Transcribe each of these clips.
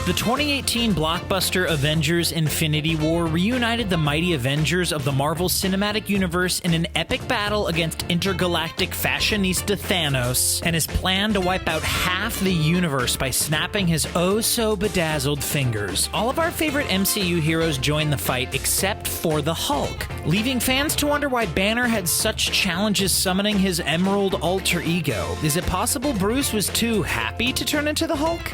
The 2018 blockbuster Avengers Infinity War reunited the mighty Avengers of the Marvel Cinematic Universe in an epic battle against intergalactic fashionista Thanos and his plan to wipe out half the universe by snapping his oh-so-bedazzled fingers. All of our favorite MCU heroes joined the fight except for the Hulk, leaving fans to wonder why Banner had such challenges summoning his emerald alter ego. Is it possible Bruce was too happy to turn into the Hulk?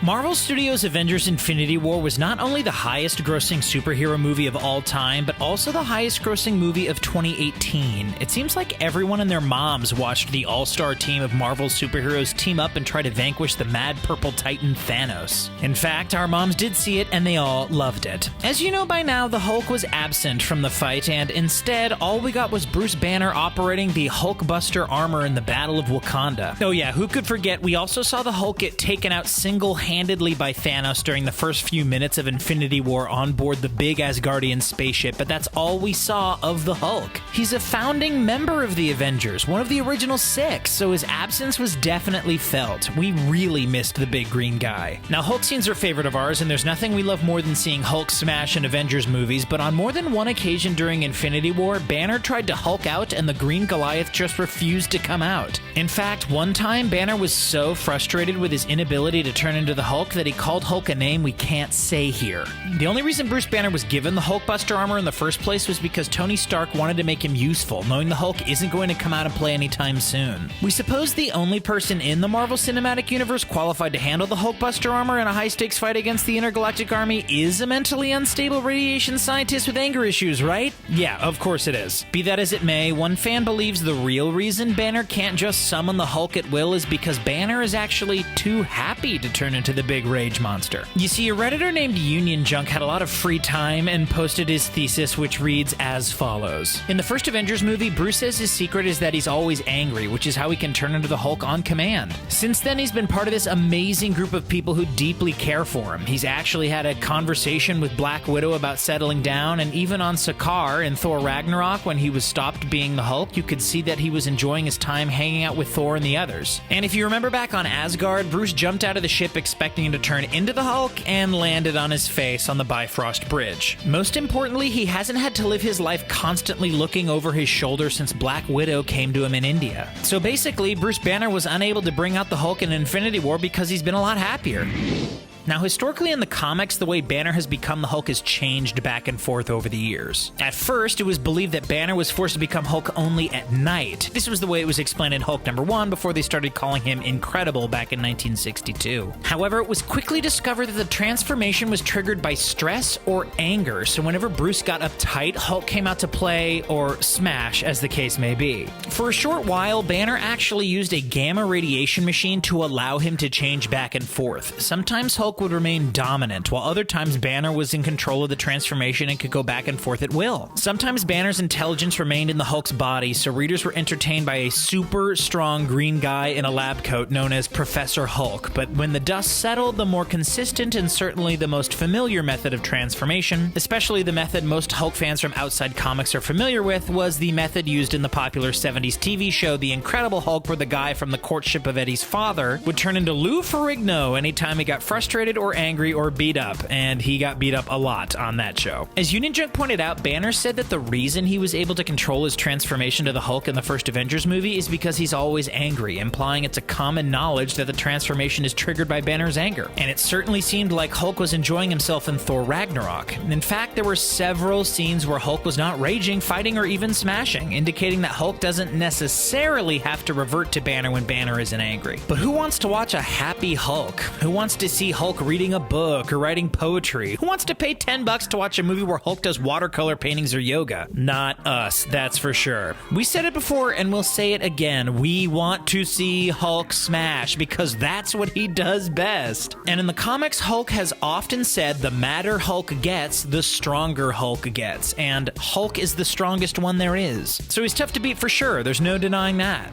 Marvel Studios' Avengers Infinity War was not only the highest-grossing superhero movie of all time, but also the highest-grossing movie of 2018. It seems like everyone and their moms watched the all-star team of Marvel superheroes team up and try to vanquish the mad purple titan Thanos. In fact, our moms did see it and they all loved it. As you know by now, the Hulk was absent from the fight, and instead, all we got was Bruce Banner operating the Hulkbuster armor in the Battle of Wakanda. Oh yeah, who could forget, we also saw the Hulk get taken out single-handedly by Thanos during the first few minutes of Infinity War on board the big Asgardian spaceship, but that's all we saw of the Hulk. He's a founding member of the Avengers, one of the original 6, so his absence was definitely felt. We really missed the big green guy. Now, Hulk scenes are a favorite of ours, and there's nothing we love more than seeing Hulk smash in Avengers movies, but on more than one occasion during Infinity War, Banner tried to Hulk out and the green Goliath just refused to come out. In fact, one time, Banner was so frustrated with his inability to turn into the Hulk that he called Hulk a name we can't say here. The only reason Bruce Banner was given the Hulkbuster armor in the first place was because Tony Stark wanted to make him useful, knowing the Hulk isn't going to come out and play anytime soon. We suppose the only person in the Marvel Cinematic Universe qualified to handle the Hulkbuster armor in a high-stakes fight against the Intergalactic Army is a mentally unstable radiation scientist with anger issues, right? Yeah, of course it is. Be that as it may, one fan believes the real reason Banner can't just summon the Hulk at will is because Banner is actually too happy to turn into the big rage monster. You see, a Redditor named Union Junk had a lot of free time and posted his thesis, which reads as follows. In the first Avengers movie, Bruce says his secret is that he's always angry, which is how he can turn into the Hulk on command. Since then, he's been part of this amazing group of people who deeply care for him. He's actually had a conversation with Black Widow about settling down, and even on Sakaar in Thor Ragnarok, when he was stopped being the Hulk, you could see that he was enjoying his time hanging out with Thor and the others. And if you remember back on Asgard, Bruce jumped out of the ship expecting him to turn into the Hulk and landed on his face on the Bifrost Bridge. Most importantly, he hasn't had to live his life constantly looking over his shoulder since Black Widow came to him in India. So basically, Bruce Banner was unable to bring out the Hulk in Infinity War because he's been a lot happier. Now, historically in the comics, the way Banner has become the Hulk has changed back and forth over the years. At first, it was believed that Banner was forced to become Hulk only at night. This was the way it was explained in Hulk #1 before they started calling him Incredible back in 1962. However, it was quickly discovered that the transformation was triggered by stress or anger, so whenever Bruce got uptight, Hulk came out to play, or smash, as the case may be. For a short while, Banner actually used a gamma radiation machine to allow him to change back and forth. Sometimes Hulk would remain dominant, while other times Banner was in control of the transformation and could go back and forth at will. Sometimes Banner's intelligence remained in the Hulk's body, so readers were entertained by a super strong green guy in a lab coat known as Professor Hulk, but when the dust settled, the more consistent and certainly the most familiar method of transformation, especially the method most Hulk fans from outside comics are familiar with, was the method used in the popular 70s TV show The Incredible Hulk, where the guy from the courtship of Eddie's father would turn into Lou Ferrigno anytime he got frustrated or angry or beat up, and he got beat up a lot on that show. As Union Junk pointed out, Banner said that the reason he was able to control his transformation to the Hulk in the first Avengers movie is because he's always angry, implying it's a common knowledge that the transformation is triggered by Banner's anger. And it certainly seemed like Hulk was enjoying himself in Thor Ragnarok. In fact, there were several scenes where Hulk was not raging, fighting, or even smashing, indicating that Hulk doesn't necessarily have to revert to Banner when Banner isn't angry. But who wants to watch a happy Hulk? Who wants to see Hulk reading a book or writing poetry? Who wants to pay $10 to watch a movie where Hulk does watercolor paintings or yoga? Not us, that's for sure. We said it before and we'll say it again. We want to see Hulk smash because that's what he does best. And in the comics, Hulk has often said the madder Hulk gets, the stronger Hulk gets. And Hulk is the strongest one there is. So he's tough to beat for sure, there's no denying that.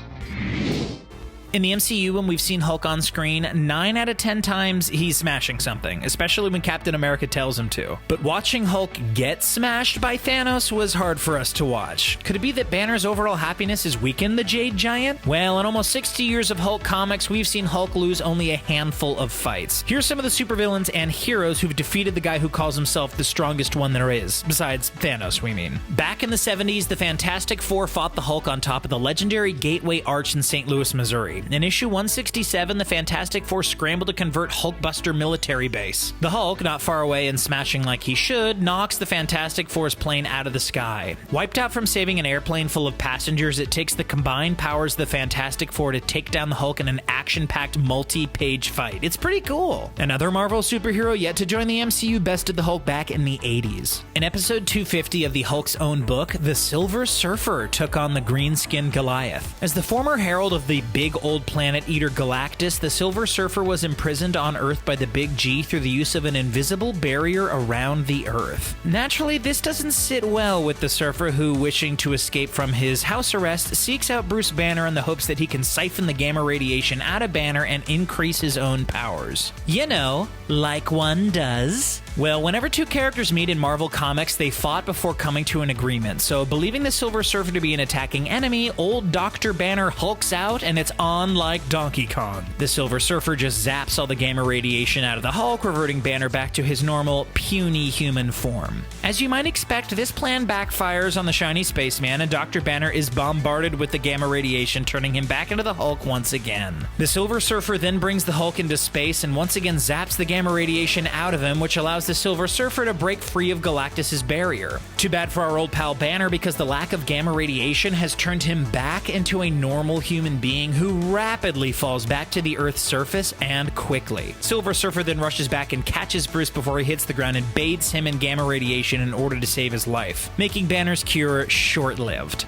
In the MCU, when we've seen Hulk on screen, 9 out of 10 times he's smashing something, especially when Captain America tells him to. But watching Hulk get smashed by Thanos was hard for us to watch. Could it be that Banner's overall happiness has weakened the Jade Giant? Well, in almost 60 years of Hulk comics, we've seen Hulk lose only a handful of fights. Here's some of the supervillains and heroes who've defeated the guy who calls himself the strongest one there is, besides Thanos, we mean. Back in the 70s, the Fantastic Four fought the Hulk on top of the legendary Gateway Arch in St. Louis, Missouri. In issue 167, the Fantastic Four scrambled to convert Hulkbuster military base. The Hulk, not far away and smashing like he should, knocks the Fantastic Four's plane out of the sky. Wiped out from saving an airplane full of passengers, it takes the combined powers of the Fantastic Four to take down the Hulk in an action-packed multi-page fight. It's pretty cool. Another Marvel superhero yet to join the MCU bested the Hulk back in the 80s. In episode 250 of the Hulk's own book, the Silver Surfer took on the green-skinned Goliath. As the former herald of the big old planet eater Galactus, the Silver Surfer was imprisoned on Earth by the Big G through the use of an invisible barrier around the Earth. Naturally, this doesn't sit well with the Surfer, who, wishing to escape from his house arrest, seeks out Bruce Banner in the hopes that he can siphon the gamma radiation out of Banner and increase his own powers. You know, like one does. Well, whenever two characters meet in Marvel Comics, they fought before coming to an agreement, so believing the Silver Surfer to be an attacking enemy, old Dr. Banner hulks out and it's on like Donkey Kong. The Silver Surfer just zaps all the gamma radiation out of the Hulk, reverting Banner back to his normal, puny human form. As you might expect, this plan backfires on the shiny spaceman, and Dr. Banner is bombarded with the gamma radiation, turning him back into the Hulk once again. The Silver Surfer then brings the Hulk into space and once again zaps the gamma radiation out of him, which allows the Silver Surfer to break free of Galactus' barrier. Too bad for our old pal Banner, because the lack of gamma radiation has turned him back into a normal human being who rapidly falls back to the Earth's surface, and quickly. Silver Surfer then rushes back and catches Bruce before he hits the ground and bathes him in gamma radiation in order to save his life, making Banner's cure short-lived.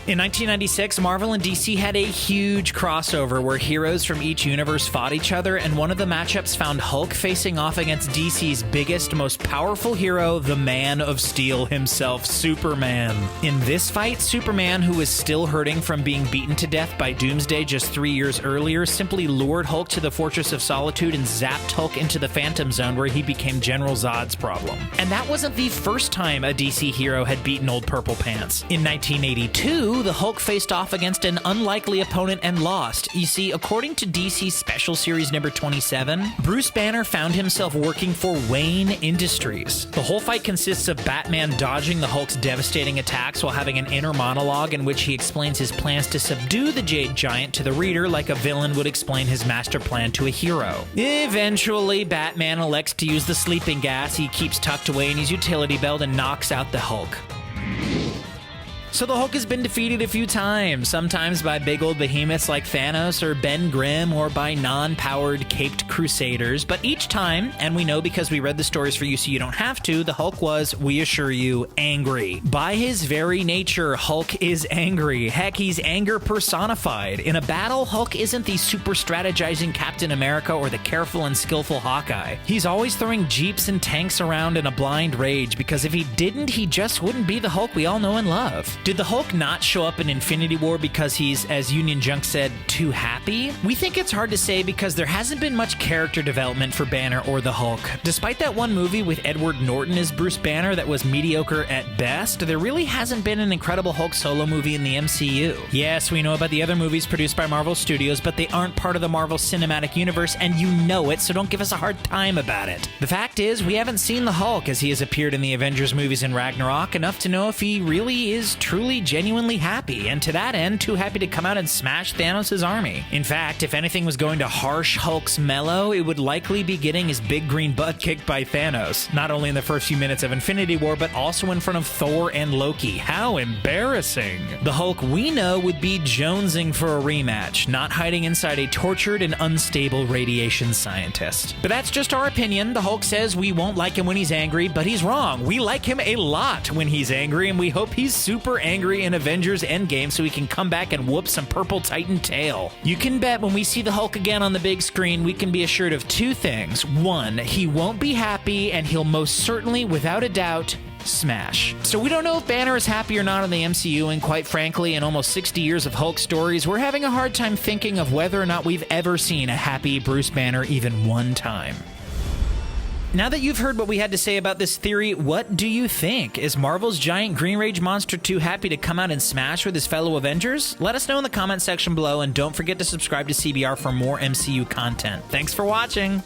In 1996, Marvel and DC had a huge crossover where heroes from each universe fought each other, and one of the matchups found Hulk facing off against DC's biggest, most powerful hero, the Man of Steel himself, Superman. In this fight, Superman, who was still hurting from being beaten to death by Doomsday just 3 years earlier, simply lured Hulk to the Fortress of Solitude and zapped Hulk into the Phantom Zone, where he became General Zod's problem. And that wasn't the first time a DC hero had beaten old Purple Pants. In 1982, the Hulk faced off against an unlikely opponent and lost. You see, according to DC Special Series number 27, Bruce Banner found himself working for Wayne Industries. The whole fight consists of Batman dodging the Hulk's devastating attacks while having an inner monologue in which he explains his plans to subdue the Jade Giant to the reader like a villain would explain his master plan to a hero. Eventually, Batman elects to use the sleeping gas he keeps tucked away in his utility belt and knocks out the Hulk. So the Hulk has been defeated a few times, sometimes by big old behemoths like Thanos or Ben Grimm, or by non-powered caped crusaders, but each time, and we know because we read the stories for you so you don't have to, the Hulk was, we assure you, angry. By his very nature, Hulk is angry. Heck, he's anger personified. In a battle, Hulk isn't the super strategizing Captain America or the careful and skillful Hawkeye. He's always throwing jeeps and tanks around in a blind rage, because if he didn't, he just wouldn't be the Hulk we all know and love. Did the Hulk not show up in Infinity War because he's, as Union Junk said, too happy? We think it's hard to say because there hasn't been much character development for Banner or the Hulk. Despite that one movie with Edward Norton as Bruce Banner that was mediocre at best, there really hasn't been an Incredible Hulk solo movie in the MCU. Yes, we know about the other movies produced by Marvel Studios, but they aren't part of the Marvel Cinematic Universe, and you know it, so don't give us a hard time about it. The fact is, we haven't seen the Hulk as he has appeared in the Avengers movies and Ragnarok enough to know if he really is truly genuinely happy, and to that end, too happy to come out and smash Thanos' army. In fact, if anything was going to harsh Hulk's mellow, it would likely be getting his big green butt kicked by Thanos, not only in the first few minutes of Infinity War, but also in front of Thor and Loki. How embarrassing. The Hulk we know would be jonesing for a rematch, not hiding inside a tortured and unstable radiation scientist. But that's just our opinion. The Hulk says we won't like him when he's angry, but he's wrong. We like him a lot when he's angry, and we hope he's super angry in Avengers Endgame so he can come back and whoop some purple Titan tail. You can bet when we see the Hulk again on the big screen, we can be assured of two things. One, he won't be happy, and he'll most certainly, without a doubt, Smash. So we don't know if Banner is happy or not in the MCU, and quite frankly, in almost 60 years of Hulk stories, we're having a hard time thinking of whether or not we've ever seen a happy Bruce Banner even one time. Now that you've heard what we had to say about this theory, what do you think? Is Marvel's giant Green Rage monster too happy to come out and smash with his fellow Avengers? Let us know in the comment section below, and don't forget to subscribe to CBR for more MCU content. Thanks for watching!